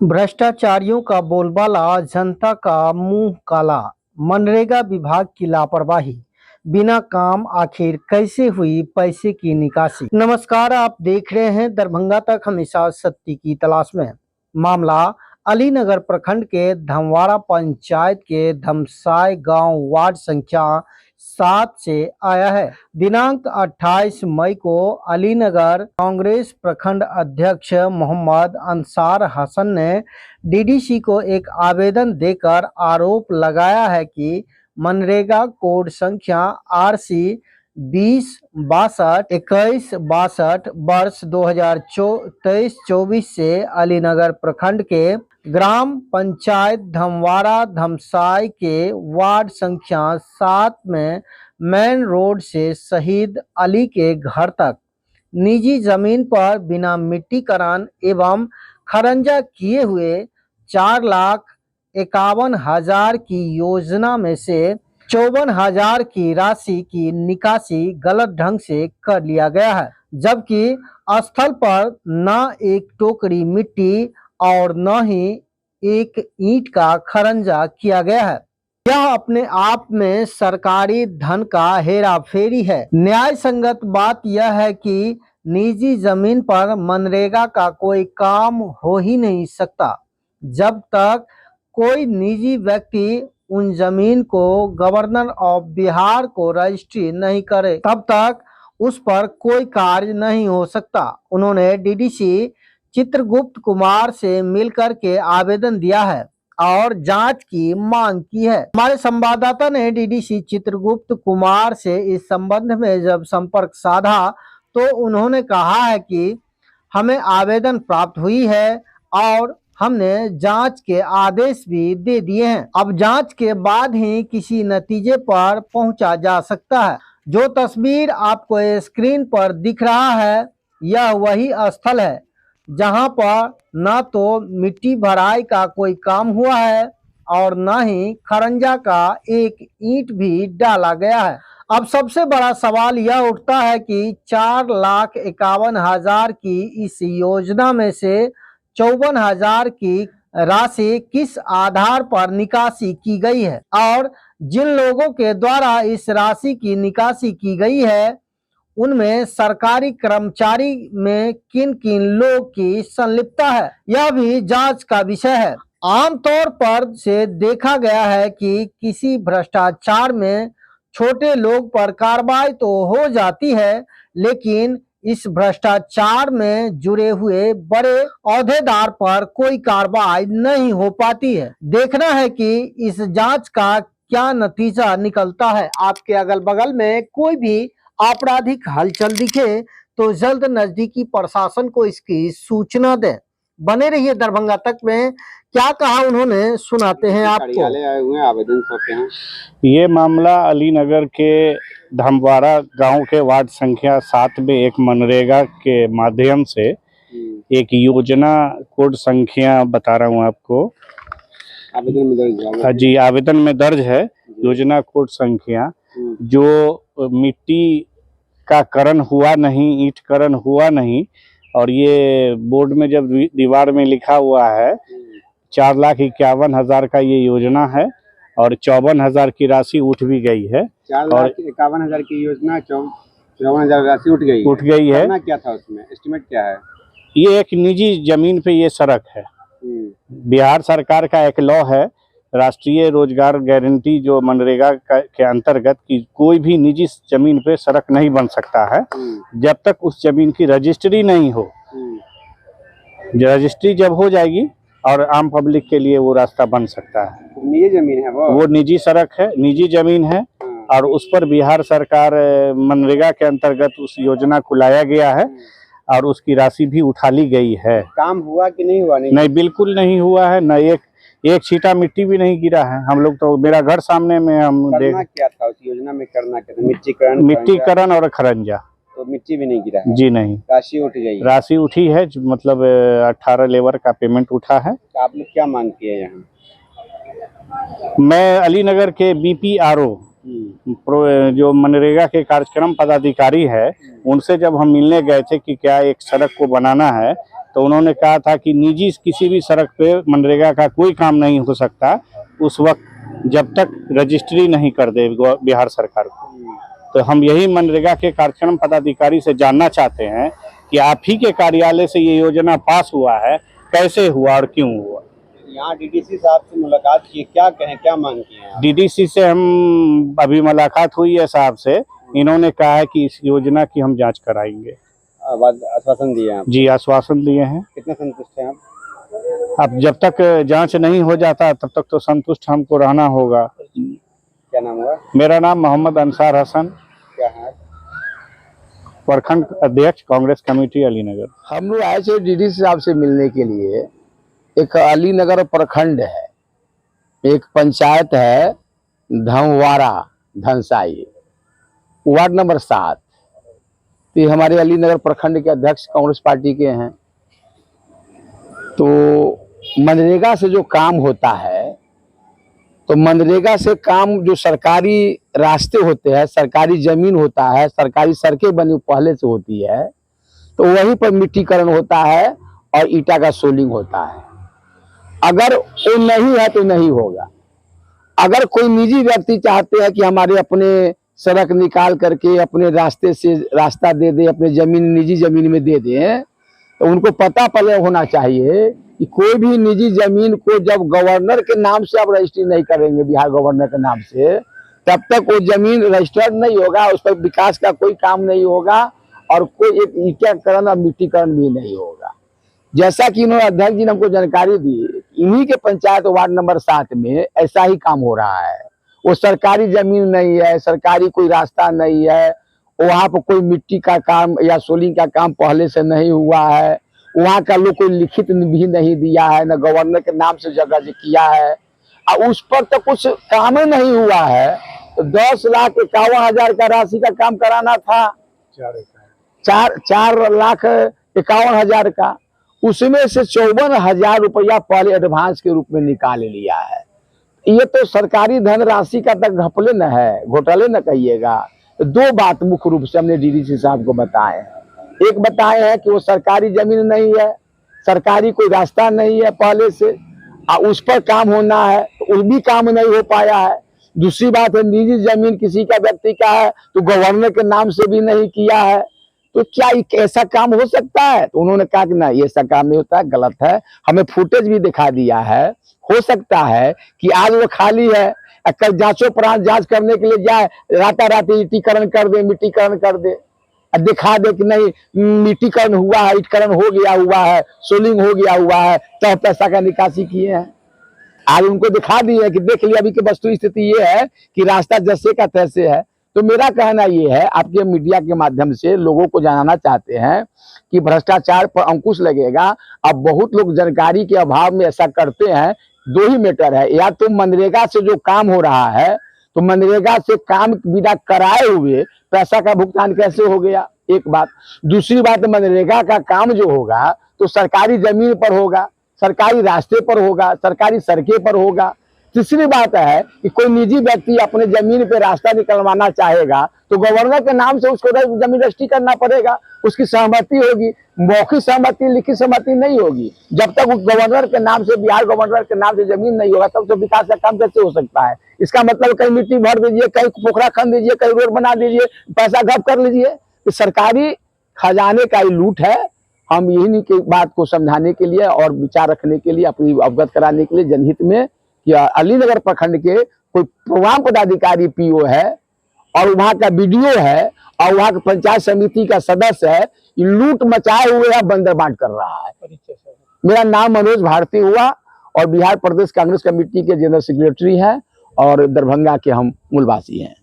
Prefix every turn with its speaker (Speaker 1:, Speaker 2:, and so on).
Speaker 1: भ्रष्टाचारियों का बोलबाला, जनता का मुंह काला। मनरेगा विभाग की लापरवाही, बिना काम आखिर कैसे हुई पैसे की निकासी। नमस्कार, आप देख रहे हैं दरभंगा तक, हमेशा सत्य की तलाश में। मामला अलीनगर प्रखंड के धमवाड़ा पंचायत के धमसाय गांव वार्ड संख्या 7 से आया है। दिनांक 28 मई को अलीनगर कांग्रेस प्रखंड अध्यक्ष मोहम्मद अंसार हसन ने डीडीसी को एक आवेदन देकर आरोप लगाया है कि मनरेगा कोड संख्या RC 2062-2162 वर्ष 2023-24 से अलीनगर प्रखंड के ग्राम पंचायत धमवाड़ा धमसाय के वार्ड संख्या 7 में मेन रोड से शहीद अली के घर तक निजी जमीन पर बिना मिट्टीकरण एवं खरंजा किए हुए 4,51,000 की योजना में से 54,000 की राशि की निकासी गलत ढंग से कर लिया गया है, जबकि स्थल पर न एक टोकरी मिट्टी और न ही एक ईंट का खरंजा किया गया है। यह अपने आप में सरकारी धन का हेरा फेरी है। न्याय संगत बात यह है कि निजी जमीन पर मनरेगा का कोई काम हो ही नहीं सकता जब तक कोई निजी व्यक्ति उन जमीन को गवर्नर ऑफ बिहार को रजिस्ट्री नहीं करे, तब तक उस पर कोई कार्य नहीं हो सकता। उन्होंने डीडीसी चित्रगुप्त कुमार से मिलकर के आवेदन दिया है और जांच की मांग की है। हमारे संवाददाता ने डीडीसी चित्रगुप्त कुमार से इस संबंध में जब संपर्क साधा तो उन्होंने कहा है कि हमें आवेदन प्राप्त हुई है और हमने जांच के आदेश भी दे दिए हैं। अब जांच के बाद ही किसी नतीजे पर पहुंचा जा सकता है। जो तस्वीर आपको स्क्रीन पर दिख रहा है, यह वही स्थल है जहां पर न तो मिट्टी भराई का कोई काम हुआ है और न ही खरंजा का एक ईंट भी डाला गया है। अब सबसे बड़ा सवाल यह उठता है कि 4,51,000 की इस योजना में से 54,000 की राशि किस आधार पर निकासी की गई है और जिन लोगों के द्वारा इस राशि की निकासी की गई है उनमें सरकारी कर्मचारी में किन किन लोग की संलिप्तता है, यह भी जांच का विषय है। आमतौर पर से देखा गया है कि किसी भ्रष्टाचार में छोटे लोग पर कार्रवाई तो हो जाती है, लेकिन इस भ्रष्टाचार में जुड़े हुए बड़े औहदेदार पर कोई कार्रवाई नहीं हो पाती है। देखना है कि इस जांच का क्या नतीजा निकलता है। आपके अगल बगल में कोई भी आपराधिक हलचल दिखे तो जल्द नजदीकी प्रशासन को इसकी सूचना दें। बने रहिए दरभंगा तक में, क्या कहा उन्होंने सुनाते हैं आपको।
Speaker 2: आए हुए आवेदन सौंपे हैं।
Speaker 3: ये मामला अलीनगर के धमवाड़ा गांव के वार्ड संख्या 7 में एक मनरेगा के माध्यम से एक योजना कोड संख्या बता रहा हूं आपको।
Speaker 2: आवेदन में दर्ज है
Speaker 3: जी, आवेदन में दर्ज है योजना कोड संख्या। जो मिट्टी का करण हुआ नहीं, ईंट करण हुआ नहीं, और ये बोर्ड में जब दीवार में लिखा हुआ है 4,51,000 का ये योजना है और 54,000 की राशि उठ भी गई है।
Speaker 2: 4,51,000 की योजना 54,000 राशि उठ गई है।
Speaker 3: करना
Speaker 2: क्या था उसमें, एस्टिमेट क्या है?
Speaker 3: ये एक निजी जमीन पे ये सड़क है। बिहार सरकार का एक लॉ है, राष्ट्रीय रोजगार गारंटी, जो मनरेगा के अंतर्गत कि कोई भी निजी जमीन पे सड़क नहीं बन सकता है जब तक उस जमीन की रजिस्ट्री नहीं हो। रजिस्ट्री जब हो जाएगी और आम पब्लिक के लिए वो रास्ता बन सकता है।
Speaker 2: निजी जमीन है वो
Speaker 3: निजी सड़क है, निजी जमीन है और उस पर बिहार सरकार मनरेगा के अंतर्गत उस योजना को लाया गया है और उसकी राशि भी उठा ली गई है।
Speaker 2: काम हुआ कि नहीं हुआ?
Speaker 3: नहीं, बिल्कुल नहीं हुआ है। न एक छींटा मिट्टी भी नहीं गिरा है। हम लोग तो, मेरा घर सामने में, हम
Speaker 2: क्या था उस योजना में करना क्या था?
Speaker 3: मिट्टीकरण और खरंजा।
Speaker 2: तो मिट्टी भी नहीं गिरा है?
Speaker 3: जी नहीं।
Speaker 2: राशि उठ गई?
Speaker 3: राशि उठी है, मतलब 18 लेबर का पेमेंट उठा है।
Speaker 2: तो आप लोग क्या मांग किए यहाँ?
Speaker 3: मैं अलीनगर के BPRO जो मनरेगा के कार्यक्रम पदाधिकारी है, उनसे जब हम मिलने गए थे कि क्या एक सड़क को बनाना है तो उन्होंने कहा था कि निजी किसी भी सड़क पे मनरेगा का कोई काम नहीं हो सकता उस वक्त जब तक रजिस्ट्री नहीं कर दे बिहार सरकार को। तो हम यही मनरेगा के कार्यक्रम पदाधिकारी से जानना चाहते हैं कि आप ही के कार्यालय से ये योजना पास हुआ है, कैसे हुआ और क्यों हुआ।
Speaker 2: यहाँ डीडीसी साहब से मुलाकात की, क्या कहें, क्या मांग की है?
Speaker 3: डीडीसी से हम अभी मुलाकात हुई है साहब से, इन्होंने कहा है कि इस योजना की हम जांच कराएंगे।
Speaker 2: आश्वासन दिए आप?
Speaker 3: जी आश्वासन दिए हैं।
Speaker 2: कितने संतुष्ट हैं आप?
Speaker 3: अब जब तक जांच नहीं हो जाता तब तक तो संतुष्ट हमको रहना होगा।
Speaker 2: क्या नाम हुआ?
Speaker 3: मेरा नाम मोहम्मद अंसार हसन,
Speaker 2: क्या है?
Speaker 3: प्रखंड अध्यक्ष कांग्रेस कमेटी अलीनगर।
Speaker 4: हम लोग आए थे डीडीसी साहब से मिलने के लिए। एक अलीनगर प्रखंड है, एक पंचायत है धमवारा धनसाई, वार्ड नंबर 7। ये हमारे अलीनगर प्रखंड के अध्यक्ष कांग्रेस पार्टी के हैं। तो मनरेगा से जो काम होता है, तो मनरेगा से काम जो सरकारी रास्ते होते हैं, सरकारी जमीन होता है, सरकारी सड़कें बनी पहले से होती है, तो वहीं पर मिट्टीकरण होता है और ईटा का सोलिंग होता है। अगर वो नहीं है तो नहीं होगा। अगर कोई निजी व्यक्ति चाहते हैं कि हमारे अपने सड़क निकाल करके अपने रास्ते से रास्ता दे दे, अपने जमीन निजी जमीन में दे दें, तो उनको पता पहले होना चाहिए कि कोई भी निजी जमीन को जब गवर्नर के नाम से आप रजिस्ट्री नहीं करेंगे, बिहार गवर्नर के नाम से, तब तक वो जमीन रजिस्टर्ड नहीं होगा, उस पर विकास का कोई काम नहीं होगा और कोई एक ईटाकरण और मिट्टीकरण भी नहीं होगा। जैसा कि इन्होंने अध्यक्ष जी ने हमको जानकारी दी, इन्हीं के पंचायत वार्ड नंबर 7 में ऐसा ही काम हो रहा है। वो सरकारी जमीन नहीं है, सरकारी कोई रास्ता नहीं है, वहाँ पर कोई मिट्टी का काम या सोलिंग का काम पहले से नहीं हुआ है, वहाँ का लोग कोई लिखित भी नहीं दिया है, न गवर्नर के नाम से जगह किया है, और उस पर तो कुछ काम ही नहीं हुआ है। तो 10,51,000 का राशि का काम कराना था, 4,51,000 का, उसमें से 54,000 रुपया पहले एडवांस के रूप में निकाल लिया है। ये तो सरकारी धन राशि का तक घपले न है, घोटाले न कहिएगा। तो 2 बात मुख्य रूप से हमने डीडीसी साहब को बताए हैं। एक बताए हैं कि वो सरकारी जमीन नहीं है, सरकारी कोई रास्ता नहीं है पहले से, और उस पर काम होना है, तो उस भी काम नहीं हो पाया है। दूसरी बात है, निजी जमीन किसी का व्यक्ति का है तो गवर्नर के नाम से भी नहीं किया है, तो क्या ऐसा काम हो सकता है? तो उन्होंने कहा कि नहीं, ऐसा काम नहीं होता है, गलत है। हमें फुटेज भी दिखा दिया है। हो सकता है कि आज वो खाली है, कल जांचों प्रांत जांच करने के लिए जाए, राताराती ईटीकरण कर दे, मिट्टीकरण कर दे, दिखा दे कि नहीं मिट्टीकरण हुआ है, ईटकरण हो गया हुआ है, सोलिंग हो गया हुआ है, तो पैसा का निकासी किए हैं। आज उनको दिखा दिए कि देख लिया। अभी की वस्तु स्थिति ये है कि रास्ता जैसे का तैसे है। तो मेरा कहना ये है, आपके मीडिया के माध्यम से लोगों को जानना चाहते हैं कि भ्रष्टाचार पर अंकुश लगेगा। अब बहुत लोग जानकारी के अभाव में ऐसा करते हैं। 2 ही मैटर है, या तो मनरेगा से जो काम हो रहा है, तो मनरेगा से काम बिना कराए हुए पैसा का भुगतान कैसे हो गया, एक बात। दूसरी बात, मनरेगा का काम जो होगा तो सरकारी जमीन पर होगा, सरकारी रास्ते पर होगा, सरकारी सड़कें पर होगा। तीसरी बात है कि कोई निजी व्यक्ति अपने जमीन पे रास्ता निकलवाना चाहेगा तो गवर्नर के नाम से उसको जमीन रजिस्ट्री करना पड़ेगा, उसकी सहमति होगी। मौखिक सहमति, लिखित सहमति नहीं होगी। जब तक गवर्नर के नाम से, बिहार गवर्नर के नाम से जमीन नहीं होगा, तब तो विकास का काम कैसे हो सकता है? इसका मतलब कहीं मिट्टी भर दीजिए, कहीं पोखरा खन दीजिए, कहीं रोड बना दीजिए, पैसा घप कर लीजिए। तो सरकारी खजाने का ही लूट है। हम यही की बात को समझाने के लिए और विचार रखने के लिए, अपनी अवगत कराने के लिए जनहित में, या अलीनगर प्रखंड के कोई प्रोग्राम पदाधिकारी पीओ है और वहां का बीडीओ है और वहां के पंचायत समिति का सदस्य है, लूट मचाए हुए है, बंदर बांट कर रहा है। मेरा नाम मनोज भारती हुआ और बिहार प्रदेश कांग्रेस कमेटी के जनरल सेक्रेटरी हैं और दरभंगा के हम मूलवासी हैं।